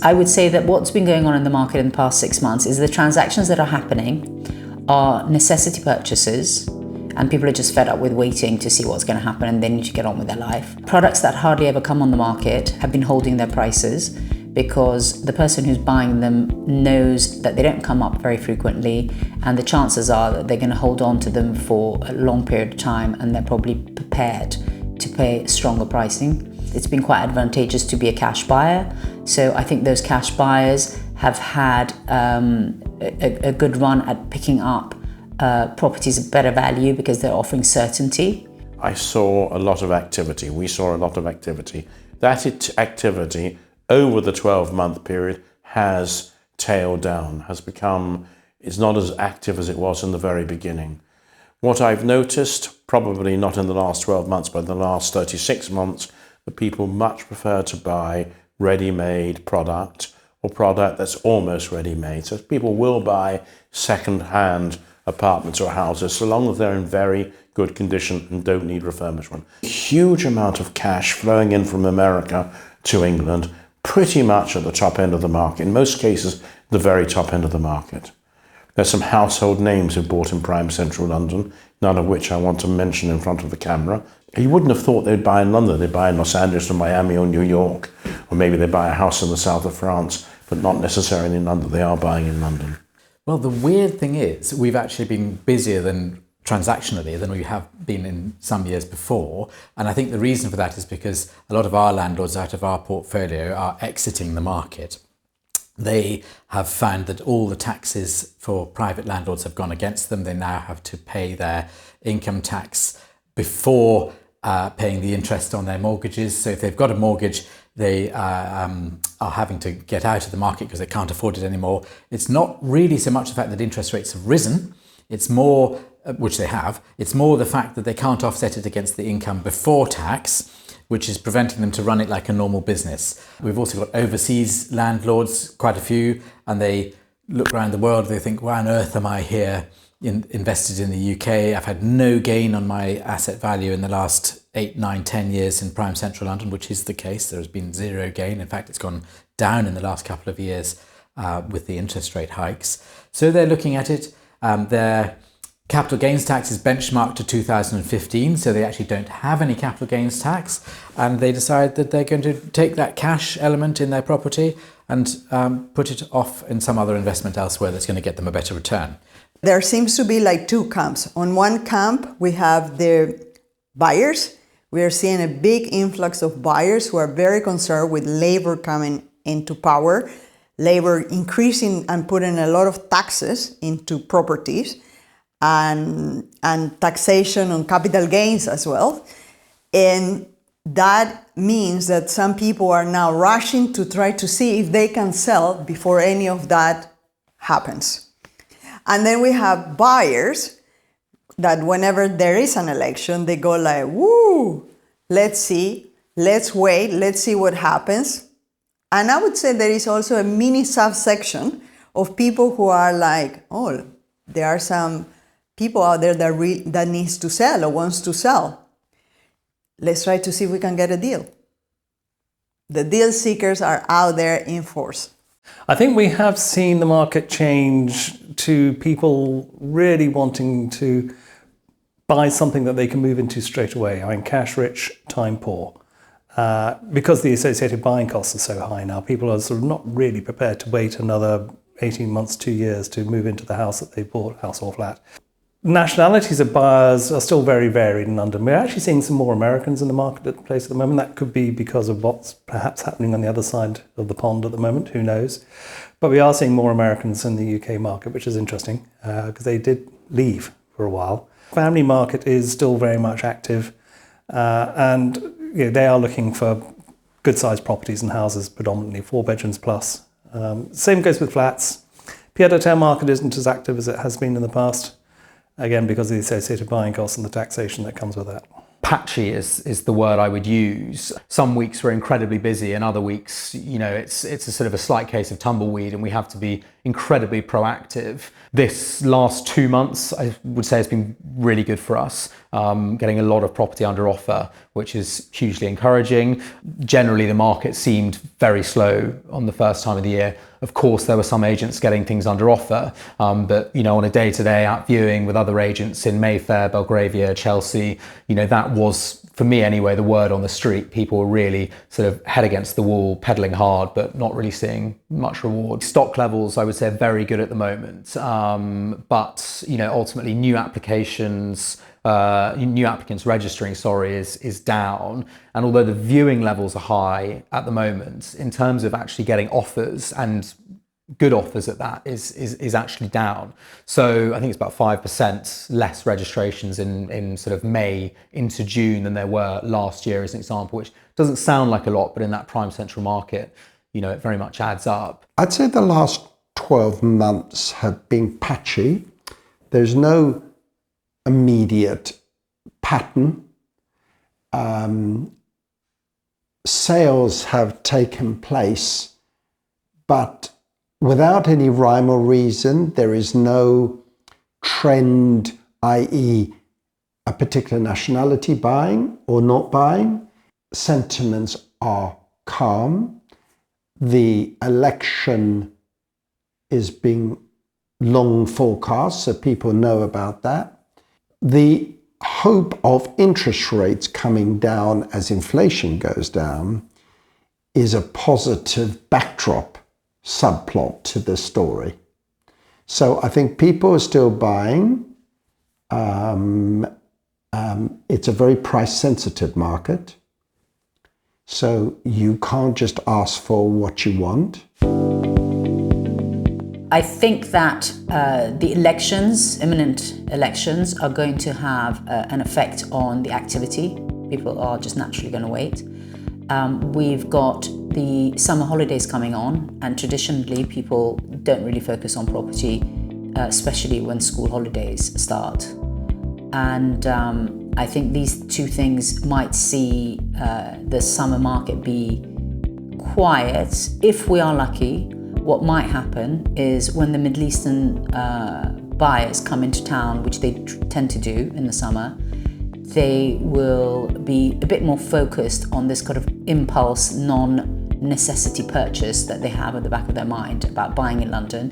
I would say that what's been going on in the market in the past 6 months is the transactions that are happening are necessity purchases, and people are just fed up with waiting to see what's going to happen and they need to get on with their life. Products that hardly ever come on the market have been holding their prices because the person who's buying them knows that they don't come up very frequently, and the chances are that they're going to hold on to them for a long period of time, and they're probably prepared to pay stronger pricing. It's been quite advantageous to be a cash buyer. So I think those cash buyers have had a good run at picking up properties of better value because they're offering certainty. I saw a lot of activity. We saw a lot of activity. That activity over the 12-month period has tailed down, it's not as active as it was in the very beginning. What I've noticed, probably not in the last 12 months, but in the last 36 months, that people much prefer to buy ready-made product or product that's almost ready-made. So people will buy second-hand apartments or houses so long as they're in very good condition and don't need refurbishment. A huge amount of cash flowing in from America to England, pretty much at the top end of the market. In most cases, the very top end of the market. There's some household names who bought in prime central London, none of which I want to mention in front of the camera. You wouldn't have thought they'd buy in London. They'd buy in Los Angeles or Miami or New York, or maybe they buy a house in the south of France, but not necessarily in London. They are buying in London. Well, the weird thing is we've actually been busier transactionally than we have been in some years before. And I think the reason for that is because a lot of our landlords out of our portfolio are exiting the market. They have found that all the taxes for private landlords have gone against them. They now have to pay their income tax before paying the interest on their mortgages. So if they've got a mortgage, they are having to get out of the market because they can't afford it anymore. It's not really so much the fact that interest rates have risen. It's more, which they have, it's more the fact that they can't offset it against the income before tax, which is preventing them to run it like a normal business. We've also got overseas landlords, quite a few, and they look around the world, they think, why on earth am I here invested in the UK? I've had no gain on my asset value in the last 8, 9, 10 years in prime central London, which is the case. There has been zero gain. In fact, it's gone down in the last couple of years with the interest rate hikes. So they're looking at it. Their capital gains tax is benchmarked to 2015, so they actually don't have any capital gains tax, and they decide that they're going to take that cash element in their property and put it off in some other investment elsewhere that's going to get them a better return. There seems to be like two camps. On one camp, we have the buyers. We are seeing a big influx of buyers who are very concerned with labor coming into power, labor increasing and putting a lot of taxes into properties, and taxation on capital gains as well. And that means that some people are now rushing to try to see if they can sell before any of that happens. And then we have buyers that whenever there is an election, they go like, woo, let's see, let's wait, let's see what happens. And I would say there is also a mini subsection of people who are like, oh, there are some people out there that needs to sell or wants to sell. Let's try to see if we can get a deal. The deal seekers are out there in force. I think we have seen the market change to people really wanting to buy something that they can move into straight away. I mean, cash rich, time poor. Because the associated buying costs are so high now, people are sort of not really prepared to wait another 18 months, 2 years to move into the house that they bought, house or flat. Nationalities of buyers are still very varied in London. We're actually seeing some more Americans in the marketplace at the moment. That could be because of what's perhaps happening on the other side of the pond at the moment, who knows. But we are seeing more Americans in the UK market, which is interesting because they did leave for a while. Family market is still very much active and they are looking for good-sized properties and houses, predominantly 4 bedrooms plus. Same goes with flats. Pied-à-terre market isn't as active as it has been in the past. Again, because of the associated buying costs and the taxation that comes with that. patchy is the word I would use. Some weeks we're incredibly busy, and other weeks, it's a sort of a slight case of tumbleweed, and we have to be incredibly proactive. This last 2 months, I would say, has been really good for us, getting a lot of property under offer, which is hugely encouraging. Generally, the market seemed very slow on the first time of the year. Of course, there were some agents getting things under offer, but on a day-to-day out viewing with other agents in Mayfair, Belgravia, Chelsea, that was, for me anyway, the word on the street. People were really sort of head against the wall, pedaling hard, but not really seeing much reward. Stock levels, I would say, are very good at the moment, but ultimately new applicants registering, is down. And although the viewing levels are high at the moment, in terms of actually getting offers, and good offers at that, is actually down. So I think it's about 5% less registrations in sort of May into June than there were last year, as an example, which doesn't sound like a lot, but in that prime central market, it very much adds up. I'd say the last 12 months have been patchy. There's no immediate pattern. Sales have taken place, but without any rhyme or reason. There is no trend, i.e. a particular nationality buying or not buying. Sentiments are calm. The election is being long forecast, so people know about that. The hope of interest rates coming down as inflation goes down is a positive backdrop, subplot to the story. So I think people are still buying. It's a very price sensitive market. So you can't just ask for what you want. I think that the imminent elections, are going to have an effect on the activity. People are just naturally going to wait. We've got the summer holidays coming on, and traditionally people don't really focus on property, especially when school holidays start. And I think these two things might see the summer market be quiet. If we are lucky, what might happen is when the Middle Eastern buyers come into town, which they tend to do in the summer, they will be a bit more focused on this kind of impulse, non-necessity purchase that they have at the back of their mind about buying in London,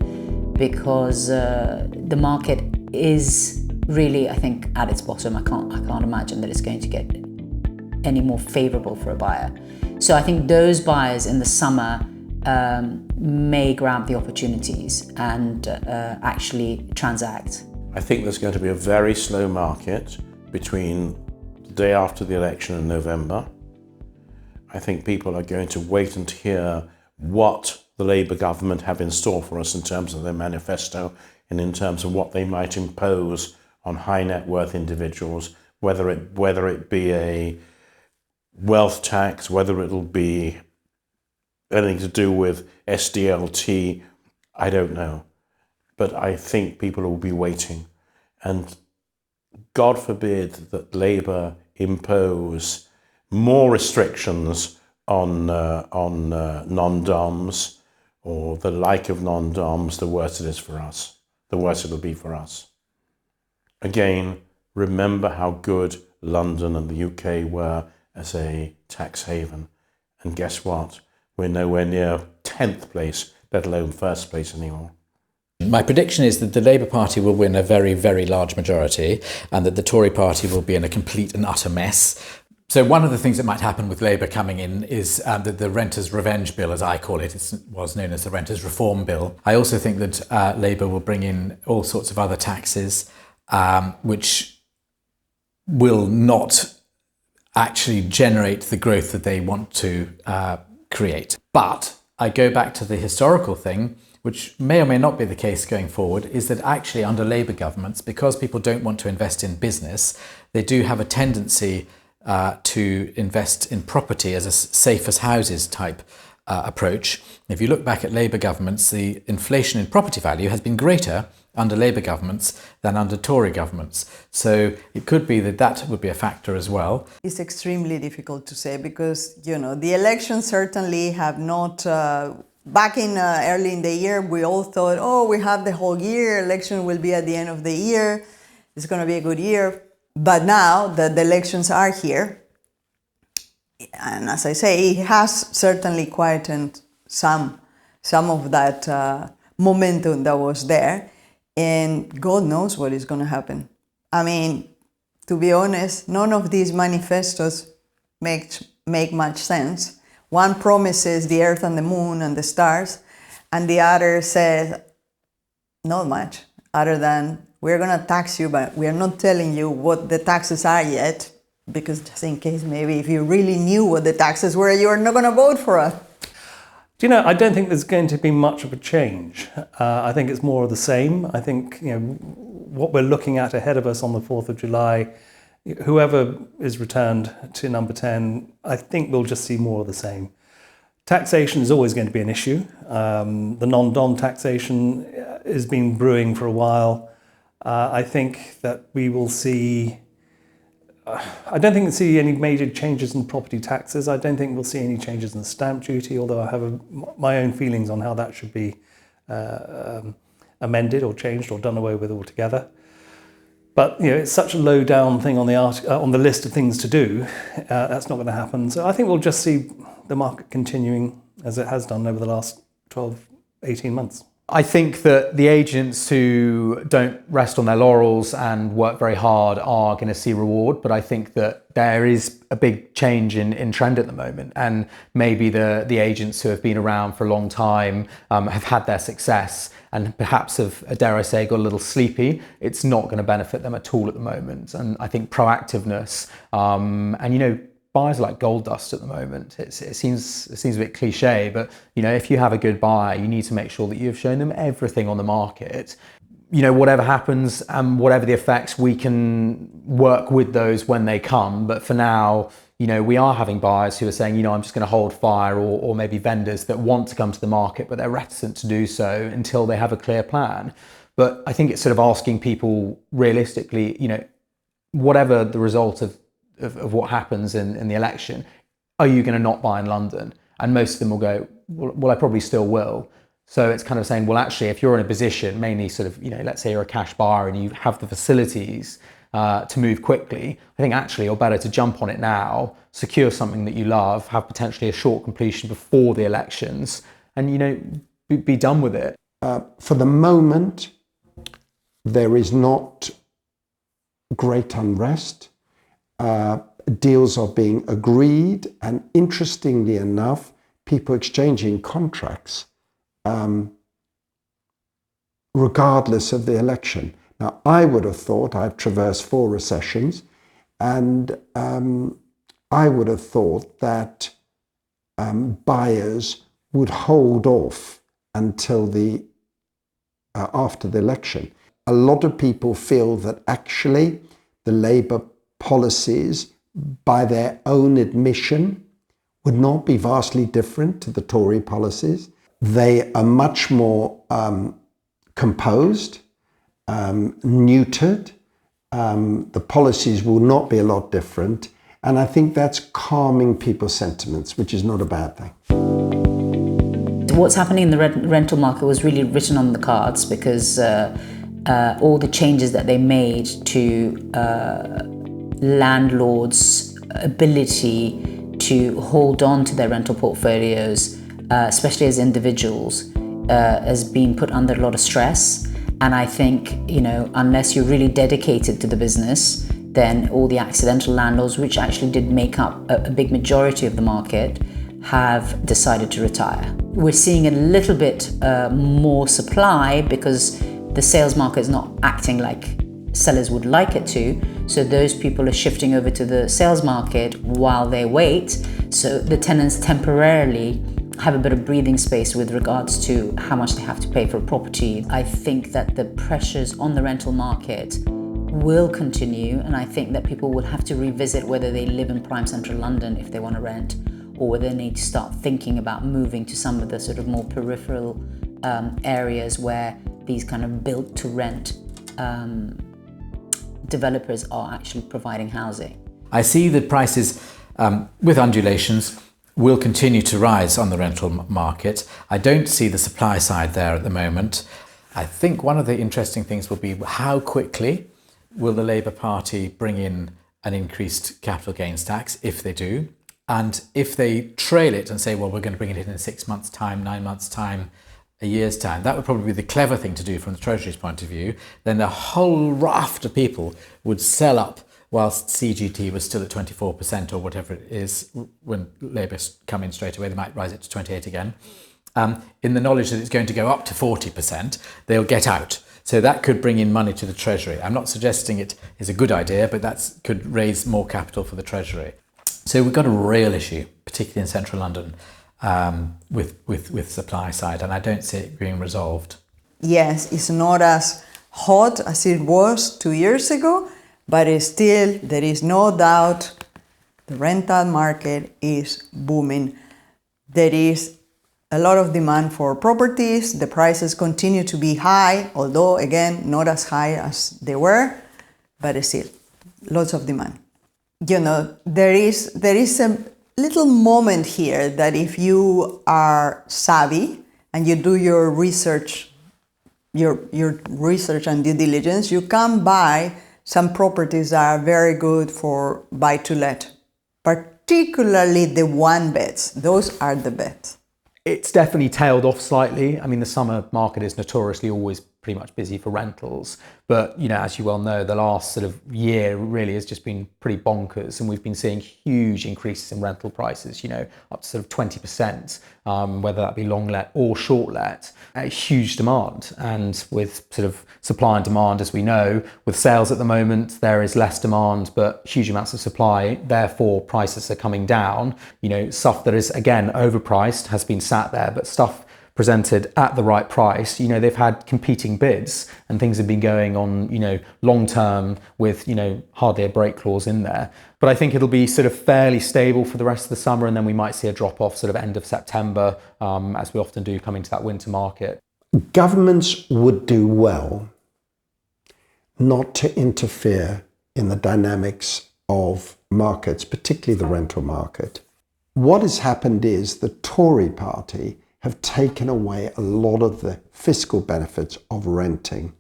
because the market is really, I think, at its bottom. I can't imagine that it's going to get any more favourable for a buyer. So I think those buyers in the summer may grab the opportunities and actually transact. I think there's going to be a very slow market between the day after the election and November. I think people are going to wait and hear what the Labour government have in store for us in terms of their manifesto and in terms of what they might impose on high net worth individuals, whether it be a wealth tax, whether it'll be anything to do with SDLT, I don't know. But I think people will be waiting. And God forbid that Labour impose more restrictions on non-doms or the like of non-doms, the worse it is for us, the worse it'll be for us. Again, remember how good London and the UK were as a tax haven. And guess what? We're nowhere near 10th place, let alone first place anymore. My prediction is that the Labour Party will win a very, very large majority, and that the Tory Party will be in a complete and utter mess. So one of the things that might happen with Labour coming in is that the Renters' Revenge Bill, as I call it, was known as the Renters' Reform Bill. I also think that Labour will bring in all sorts of other taxes, which will not actually generate the growth that they want to create. But I go back to the historical thing, which may or may not be the case going forward, is that actually under Labour governments, because people don't want to invest in business, they do have a tendency to invest in property as a safe as houses type approach. If you look back at Labour governments, the inflation in property value has been greater under Labour governments than under Tory governments. So it could be that that would be a factor as well. It's extremely difficult to say because, the elections certainly have not, back in early in the year, we all thought, we have the whole year, election will be at the end of the year, it's going to be a good year. But now that the elections are here, and as I say, it has certainly quietened some of that momentum that was there. And God knows what is going to happen. I mean, to be honest, none of these manifestos make much sense. One promises the earth and the moon and the stars, and the other says not much, other than we're going to tax you, but we are not telling you what the taxes are yet, because just in case maybe if you really knew what the taxes were, you are not going to vote for us. I don't think there's going to be much of a change. I think it's more of the same. I think, what we're looking at ahead of us on the 4th of July, whoever is returned to number 10, I think we'll just see more of the same. Taxation is always going to be an issue. The non-dom taxation has been brewing for a while. I think that we will see... I don't think we'll see any major changes in property taxes. I don't think we'll see any changes in the stamp duty, although I have my own feelings on how that should be amended or changed or done away with altogether. But it's such a low down thing on the list of things to do. That's not going to happen. So I think we'll just see the market continuing as it has done over the last 12, 18 months. I think that the agents who don't rest on their laurels and work very hard are going to see reward, but I think that there is a big change in trend at the moment, and maybe the agents who have been around for a long time have had their success and perhaps have, dare I say, got a little sleepy. It's not going to benefit them at all at the moment, and I think proactiveness and buyers are like gold dust at the moment. It seems a bit cliche, but if you have a good buyer, you need to make sure that you've shown them everything on the market. Whatever happens and whatever the effects, we can work with those when they come. But for now, we are having buyers who are saying, I'm just going to hold fire, or maybe vendors that want to come to the market, but they're reticent to do so until they have a clear plan. But I think it's sort of asking people realistically, whatever the result of what happens in the election, are you going to not buy in London? And most of them will go, well, I probably still will. So it's kind of saying, well, actually, if you're in a position, mainly sort of, let's say you're a cash buyer and you have the facilities to move quickly, I think actually you're better to jump on it now, secure something that you love, have potentially a short completion before the elections, and, be done with it. For the moment, there is not great unrest. Deals are being agreed, and interestingly enough, people exchanging contracts regardless of the election. Now, I would have thought, I've traversed 4 recessions, and I would have thought that buyers would hold off until after the election. A lot of people feel that actually the Labour policies, by their own admission, would not be vastly different to the Tory policies. They are much more composed, neutered. The policies will not be a lot different. And I think that's calming people's sentiments, which is not a bad thing. What's happening in the rental market was really written on the cards because all the changes that they made to landlords' ability to hold on to their rental portfolios, especially as individuals, has been put under a lot of stress. And I think, unless you're really dedicated to the business, then all the accidental landlords, which actually did make up a big majority of the market, have decided to retire. We're seeing a little bit more supply because the sales market is not acting like sellers would like it to. So those people are shifting over to the sales market while they wait. So the tenants temporarily have a bit of breathing space with regards to how much they have to pay for a property. I think that the pressures on the rental market will continue, and I think that people will have to revisit whether they live in prime central London if they want to rent, or whether they need to start thinking about moving to some of the sort of more peripheral areas where these kind of built to rent developers are actually providing housing. I see that prices with undulations will continue to rise on the rental market. I don't see the supply side there at the moment. I think one of the interesting things will be how quickly will the Labour Party bring in an increased capital gains tax, if they do. And if they trail it and say, well, we're going to bring it in 6 months' time, 9 months' time, a year's time, that would probably be the clever thing to do from the Treasury's point of view. Then the whole raft of people would sell up whilst CGT was still at 24% or whatever it is. When Labour come in straight away, they might rise it to 28 again. In the knowledge that it's going to go up to 40%, they'll get out. So that could bring in money to the Treasury. I'm not suggesting it is a good idea, but that could raise more capital for the Treasury. So we've got a real issue, particularly in central London, with supply side, and I don't see it being resolved. Yes, it's not as hot as it was 2 years ago, but it's still, there is no doubt, the rental market is booming. There is a lot of demand for properties. The prices continue to be high, although again, not as high as they were, but still, lots of demand. You know, there is a little moment here that if you are savvy and you do your research, your research and due diligence, you can buy some properties that are very good for buy to let, particularly the one beds. Those are the beds. It's definitely tailed off slightly. I mean, the summer market is notoriously always pretty much busy for rentals. But, you know, as you well know, the last sort of year really has just been pretty bonkers. And we've been seeing huge increases in rental prices, you know, up to sort of 20%, whether that be long let or short let. Huge demand. And with sort of supply and demand, as we know, with sales at the moment, there is less demand, but huge amounts of supply. Therefore, prices are coming down. You know, stuff that is, again, overpriced has been sat there, but stuff presented at the right price, you know, they've had competing bids and things have been going on, you know, long term with, you know, hardly a break clause in there. But I think it'll be sort of fairly stable for the rest of the summer, and then we might see a drop off sort of end of September, as we often do coming to that winter market. Governments would do well not to interfere in the dynamics of markets, particularly the rental market. What has happened is the Tory party have taken away a lot of the fiscal benefits of renting.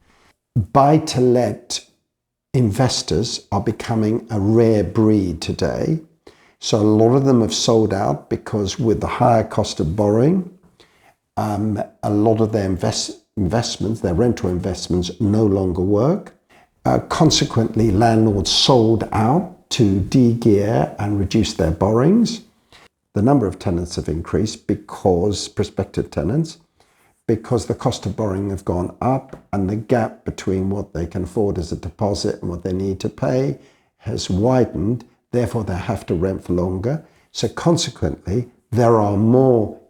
Buy-to-let investors are becoming a rare breed today. So a lot of them have sold out because with the higher cost of borrowing, a lot of their investments, their rental investments, no longer work. Consequently, landlords sold out to de-gear and reduce their borrowings. The number of tenants have increased because, prospective tenants, because the cost of borrowing have gone up and the gap between what they can afford as a deposit and what they need to pay has widened. Therefore, they have to rent for longer. So consequently, there are more,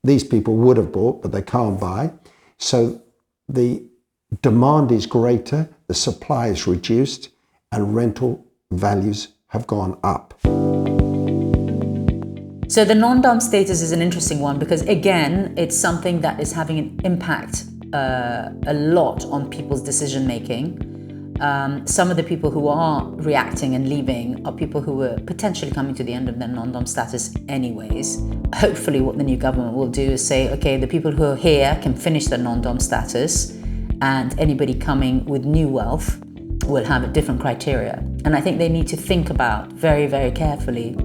these people would have bought, but they can't buy. So the demand is greater, the supply is reduced, and rental values have gone up. So the non-dom status is an interesting one because, again, it's something that is having an impact a lot on people's decision making. Some of the people who are reacting and leaving are people who were potentially coming to the end of their non-dom status anyways. Hopefully what the new government will do is say, okay, the people who are here can finish their non-dom status, and anybody coming with new wealth will have a different criteria. And I think they need to think about very, very carefully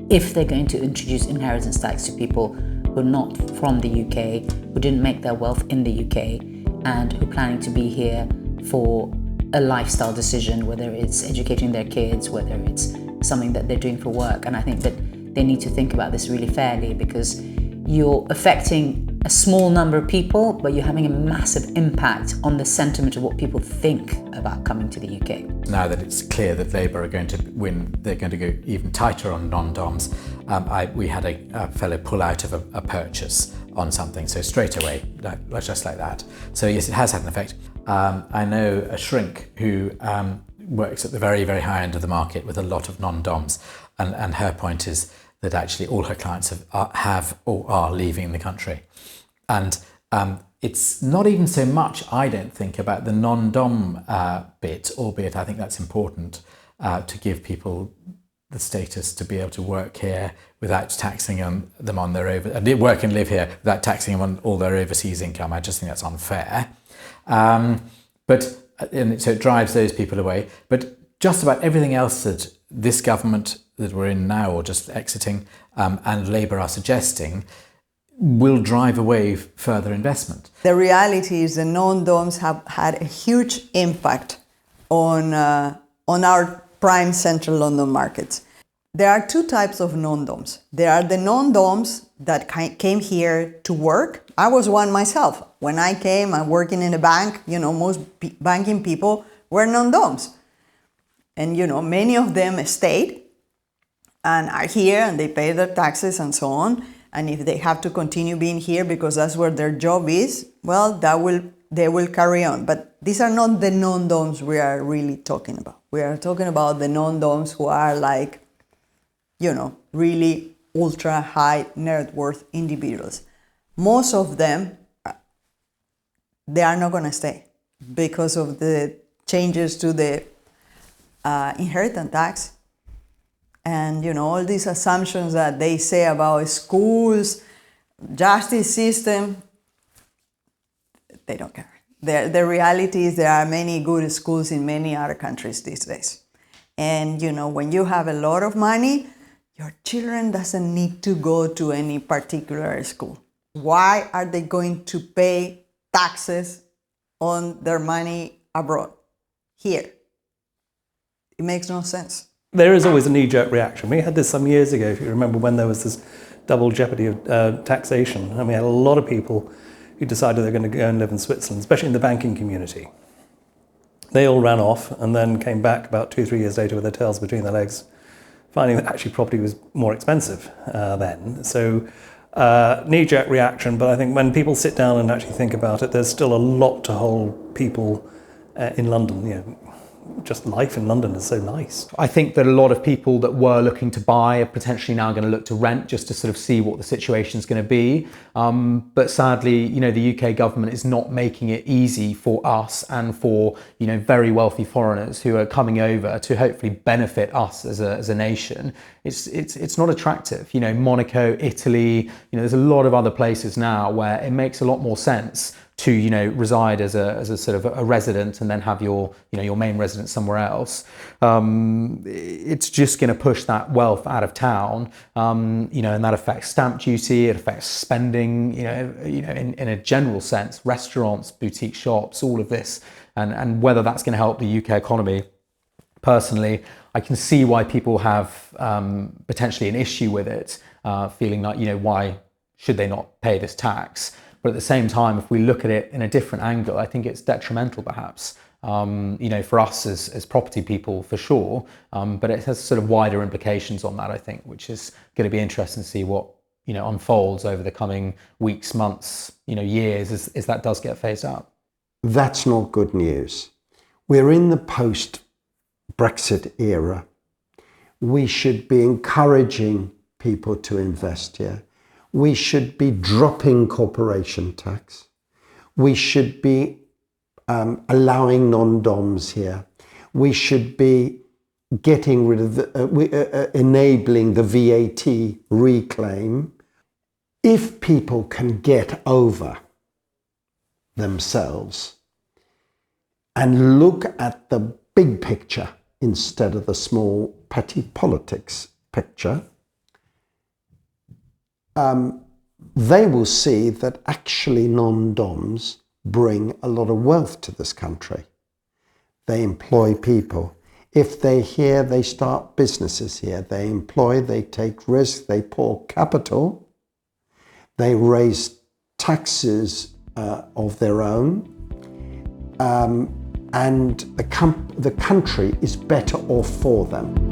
if they're going to introduce inheritance tax to people who are not from the UK, who didn't make their wealth in the UK, and who are planning to be here for a lifestyle decision, whether it's educating their kids, whether it's something that they're doing for work. And I think that they need to think about this really fairly, because you're affecting a small number of people, but you're having a massive impact on the sentiment of what people think about coming to the UK. Now that it's clear that Labour are going to win, they're going to go even tighter on non-doms. We had a fellow pull out of a purchase on something, so straight away, just like that. So yes, it has had an effect. I know a shrink who works at the very, very high end of the market with a lot of non-doms, and her point is that actually all her clients have or are leaving the country. And it's not even so much, I don't think, about the non-dom bit, albeit I think that's important to give people the status to be able to work here without taxing them on their work and live here without taxing them on all their overseas income. I just think that's unfair. And so it drives those people away. But just about everything else that this government that we're in now, or just exiting, and Labour are suggesting, will drive away further investment. The reality is the non-doms have had a huge impact on our prime central London markets. There are two types of non-doms. There are the non-doms that came here to work. I was one myself. When I came, I'm working in a bank, most banking people were non-doms. And, many of them stayed and are here and they pay their taxes and so on. And if they have to continue being here because that's where their job is, well, they will carry on. But these are not the non-doms we are really talking about. We are talking about the non-doms who are like, really ultra high net worth individuals. Most of them, they are not going to stay because of the changes to the inheritance tax. And, all these assumptions that they say about schools, justice system, they don't care. The reality is there are many good schools in many other countries these days. And, when you have a lot of money, your children doesn't need to go to any particular school. Why are they going to pay taxes on their money abroad? Here. It makes no sense. There is always a knee-jerk reaction. We had this some years ago, if you remember, when there was this double jeopardy of taxation, and we had a lot of people who decided they're going to go and live in Switzerland, especially in the banking community. They all ran off and then came back about 2-3 years later with their tails between their legs, finding that actually property was more expensive then. So knee-jerk reaction, but I think when people sit down and actually think about it, there's still a lot to hold people in London. Just life in London is so nice. I think that a lot of people that were looking to buy are potentially now going to look to rent just to sort of see what the situation is going to be. But sadly, the UK government is not making it easy for us and for, very wealthy foreigners who are coming over to hopefully benefit us as a nation. It's not attractive. Monaco, Italy, there's a lot of other places now where it makes a lot more sense to reside as a sort of a resident and then have your main residence somewhere else. It's just going to push that wealth out of town, and that affects stamp duty. It affects spending, in a general sense, restaurants, boutique shops, all of this, and whether that's going to help the UK economy. Personally, I can see why people have potentially an issue with it, feeling like why should they not pay this tax? But at the same time, if we look at it in a different angle, I think it's detrimental perhaps, for us as property people for sure, but it has sort of wider implications on that, I think, which is going to be interesting to see what, unfolds over the coming weeks, months, years as that does get phased out. That's not good news. We're in the post-Brexit era. We should be encouraging people to invest here. We should be dropping corporation tax. We should be allowing non-doms here. We should be getting rid of enabling the VAT reclaim. If people can get over themselves and look at the big picture instead of the small petty politics picture, they will see that actually non-doms bring a lot of wealth to this country. They employ people. If they're here, they start businesses here. They employ, they take risks, they pour capital, they raise taxes of their own, and the country is better off for them.